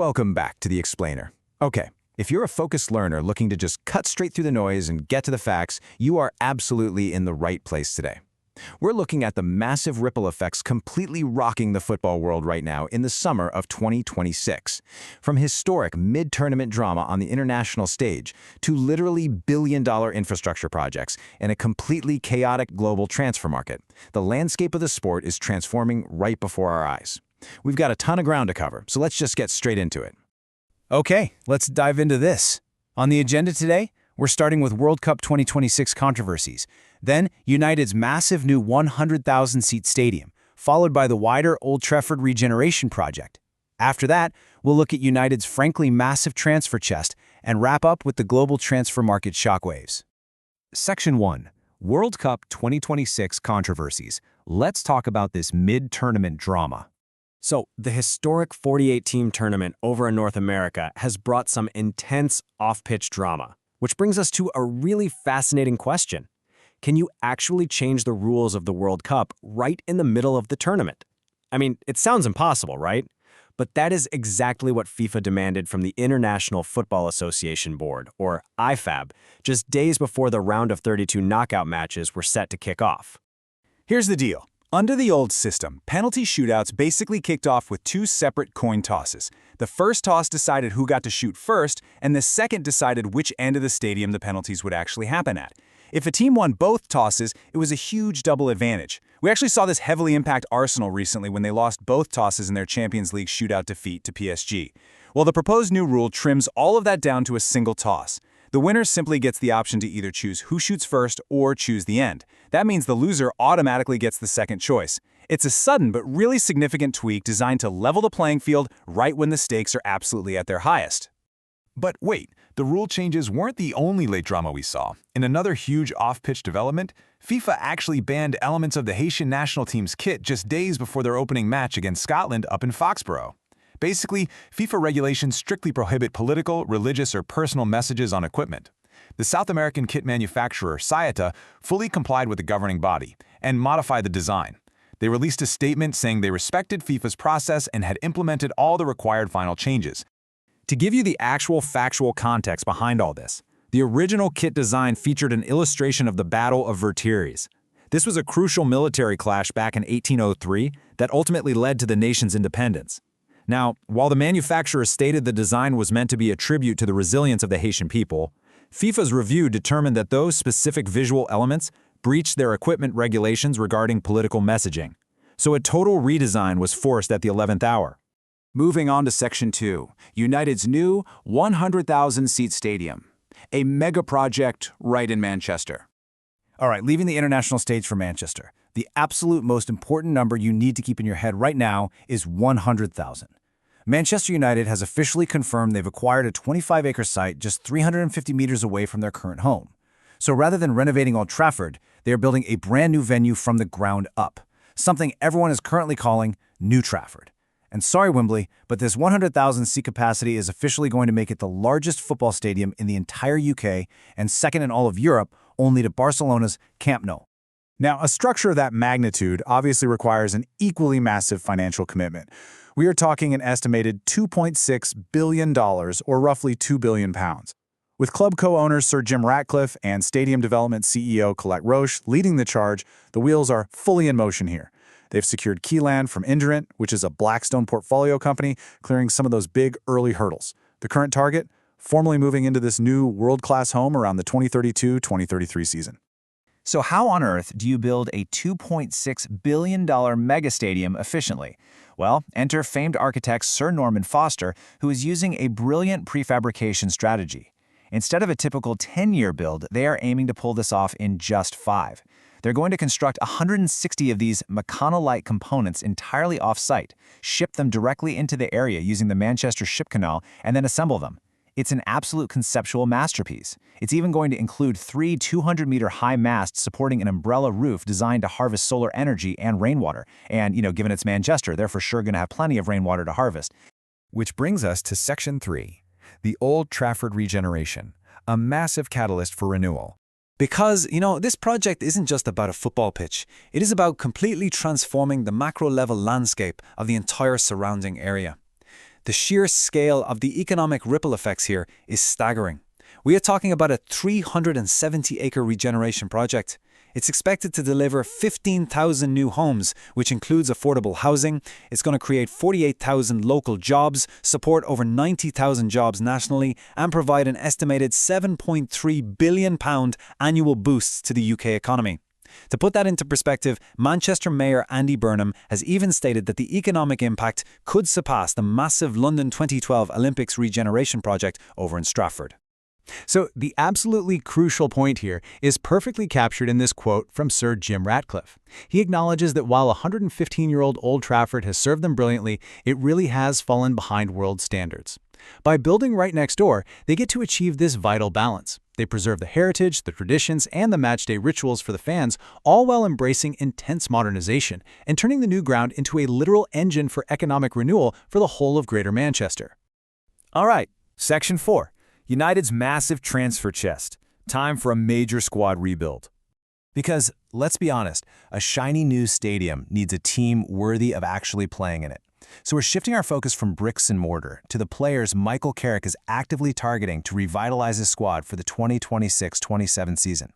Welcome back to The Explainer. Okay, if you're a focused learner looking to just cut straight through the noise and get to the facts, you are absolutely in the right place today. We're looking at the massive ripple effects completely rocking the football world right now in the summer of 2026. From historic mid-tournament drama on the international stage to literally billion-dollar infrastructure projects and a completely chaotic global transfer market, the landscape of the sport is transforming right before our eyes. We've got a ton of ground to cover, so let's just get straight into it. Okay, let's dive into this. On the agenda today, we're starting with World Cup 2026 controversies, then United's massive new 100,000-seat stadium, followed by the wider Old Trafford regeneration project. After that, we'll look at United's frankly massive transfer chest and wrap up with the global transfer market shockwaves. Section 1. World Cup 2026 controversies. Let's talk about this mid-tournament drama. So, the historic 48-team tournament over in North America has brought some intense off-pitch drama, which brings us to a really fascinating question. Can you actually change the rules of the World Cup right in the middle of the tournament? I mean, it sounds impossible, right? But that is exactly what FIFA demanded from the International Football Association Board, or IFAB, just days before the round of 32 knockout matches were set to kick off. Here's the deal. Under the old system, penalty shootouts basically kicked off with two separate coin tosses. The first toss decided who got to shoot first, and the second decided which end of the stadium the penalties would actually happen at. If a team won both tosses, it was a huge double advantage. We actually saw this heavily impact Arsenal recently when they lost both tosses in their Champions League shootout defeat to PSG. Well, the proposed new rule trims all of that down to a single toss. The winner simply gets the option to either choose who shoots first or choose the end. That means the loser automatically gets the second choice. It's a sudden but really significant tweak designed to level the playing field right when the stakes are absolutely at their highest. But wait, the rule changes weren't the only late drama we saw. In another huge off-pitch development, FIFA actually banned elements of the Haitian national team's kit just days before their opening match against Scotland up in Foxborough. Basically, FIFA regulations strictly prohibit political, religious, or personal messages on equipment. The South American kit manufacturer, Sayata, fully complied with the governing body and modified the design. They released a statement saying they respected FIFA's process and had implemented all the required final changes. To give you the actual factual context behind all this, the original kit design featured an illustration of the Battle of Vertières. This was a crucial military clash back in 1803 that ultimately led to the nation's independence. Now, while the manufacturer stated the design was meant to be a tribute to the resilience of the Haitian people, FIFA's review determined that those specific visual elements breached their equipment regulations regarding political messaging. So a total redesign was forced at the 11th hour. Moving on to Section 2, United's new 100,000-seat stadium. A mega project right in Manchester. All right, leaving the international stage for Manchester, the absolute most important number you need to keep in your head right now is 100,000. Manchester United has officially confirmed they've acquired a 25-acre site just 350 meters away from their current home. So rather than renovating Old Trafford, they are building a brand new venue from the ground up, something everyone is currently calling New Trafford. And sorry, Wembley, but this 100,000 seat capacity is officially going to make it the largest football stadium in the entire UK and second in all of Europe, only to Barcelona's Camp Nou. Now, a structure of that magnitude obviously requires an equally massive financial commitment. We are talking an estimated $2.6 billion, or roughly £2 billion. With club co-owners Sir Jim Ratcliffe and stadium development CEO Colette Roche leading the charge, the wheels are fully in motion here. They've secured key land from Indurant, which is a Blackstone portfolio company, clearing some of those big early hurdles. The current target? Formally moving into this new world-class home around the 2032-2033 season. So how on earth do you build a $2.6 billion megastadium efficiently? Well, enter famed architect Sir Norman Foster, who is using a brilliant prefabrication strategy. Instead of a typical 10-year build, they are aiming to pull this off in just 5. They're going to construct 160 of these Meccano-like components entirely off-site, ship them directly into the area using the Manchester Ship Canal, and then assemble them. It's an absolute conceptual masterpiece. It's even going to include 3 200-meter-high masts supporting an umbrella roof designed to harvest solar energy and rainwater. And, given it's Manchester, they're for sure going to have plenty of rainwater to harvest. Which brings us to Section 3, the Old Trafford regeneration, a massive catalyst for renewal. Because, this project isn't just about a football pitch. It is about completely transforming the macro-level landscape of the entire surrounding area. The sheer scale of the economic ripple effects here is staggering. We are talking about a 370-acre regeneration project. It's expected to deliver 15,000 new homes, which includes affordable housing. It's going to create 48,000 local jobs, support over 90,000 jobs nationally, and provide an estimated £7.3 billion annual boost to the UK economy. To put that into perspective, Manchester Mayor Andy Burnham has even stated that the economic impact could surpass the massive London 2012 Olympics regeneration project over in Stratford. So the absolutely crucial point here is perfectly captured in this quote from Sir Jim Ratcliffe. He acknowledges that while 115-year-old Old Trafford has served them brilliantly, it really has fallen behind world standards. By building right next door, they get to achieve this vital balance. They preserve the heritage, the traditions, and the matchday rituals for the fans, all while embracing intense modernization and turning the new ground into a literal engine for economic renewal for the whole of Greater Manchester. All right, Section 4. United's massive transfer chest. Time for a major squad rebuild. Because, let's be honest, a shiny new stadium needs a team worthy of actually playing in it. So we're shifting our focus from bricks and mortar to the players Michael Carrick is actively targeting to revitalize his squad for the 2026-27 season.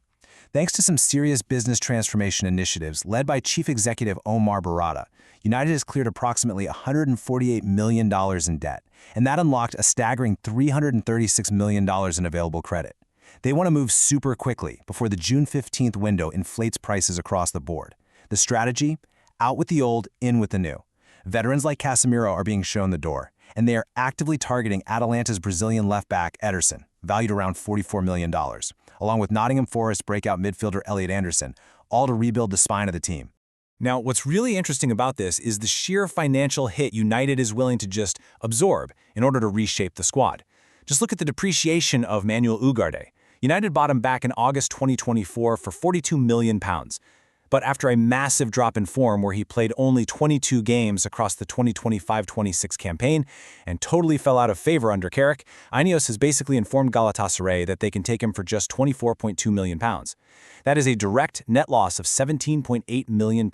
Thanks to some serious business transformation initiatives led by Chief Executive Omar Barada, United has cleared approximately $148 million in debt, and that unlocked a staggering $336 million in available credit. They want to move super quickly before the June 15th window inflates prices across the board. The strategy? Out with the old, in with the new. Veterans like Casemiro are being shown the door, and they are actively targeting Atalanta's Brazilian left-back Ederson, valued around $44 million, along with Nottingham Forest breakout midfielder Elliot Anderson, all to rebuild the spine of the team. Now, what's really interesting about this is the sheer financial hit United is willing to just absorb in order to reshape the squad. Just look at the depreciation of Manuel Ugarte. United bought him back in August 2024 for £42 million. But after a massive drop in form where he played only 22 games across the 2025-26 campaign and totally fell out of favor under Carrick, Ineos has basically informed Galatasaray that they can take him for just £24.2 million. That is a direct net loss of £17.8 million.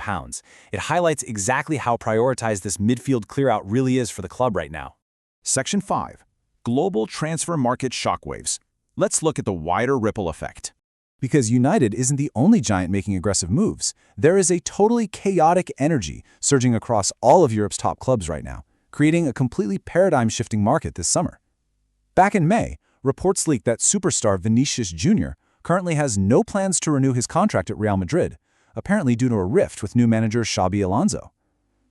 It highlights exactly how prioritized this midfield clear-out really is for the club right now. Section 5. Global transfer market shockwaves. Let's look at the wider ripple effect. Because United isn't the only giant making aggressive moves, there is a totally chaotic energy surging across all of Europe's top clubs right now, creating a completely paradigm-shifting market this summer. Back in May, reports leaked that superstar Vinicius Jr. currently has no plans to renew his contract at Real Madrid, apparently due to a rift with new manager Xabi Alonso.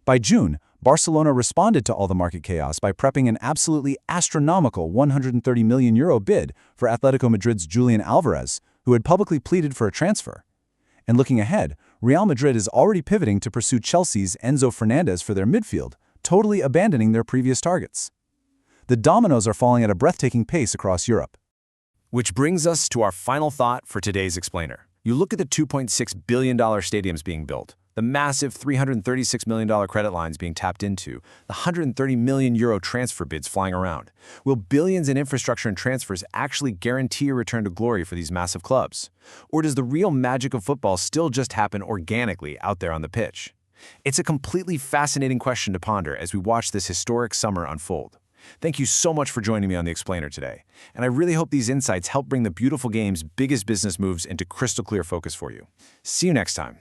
By June, Barcelona responded to all the market chaos by prepping an absolutely astronomical €130 million bid for Atletico Madrid's Julian Alvarez, who had publicly pleaded for a transfer. And looking ahead, Real Madrid is already pivoting to pursue Chelsea's Enzo Fernandez for their midfield, totally abandoning their previous targets. The dominoes are falling at a breathtaking pace across Europe. Which brings us to our final thought for today's explainer. You look at the $2.6 billion stadiums being built, the massive $336 million credit lines being tapped into, the €130 million transfer bids flying around. Will billions in infrastructure and transfers actually guarantee a return to glory for these massive clubs? Or does the real magic of football still just happen organically out there on the pitch? It's a completely fascinating question to ponder as we watch this historic summer unfold. Thank you so much for joining me on The Explainer today, and I really hope these insights help bring the beautiful game's biggest business moves into crystal clear focus for you. See you next time.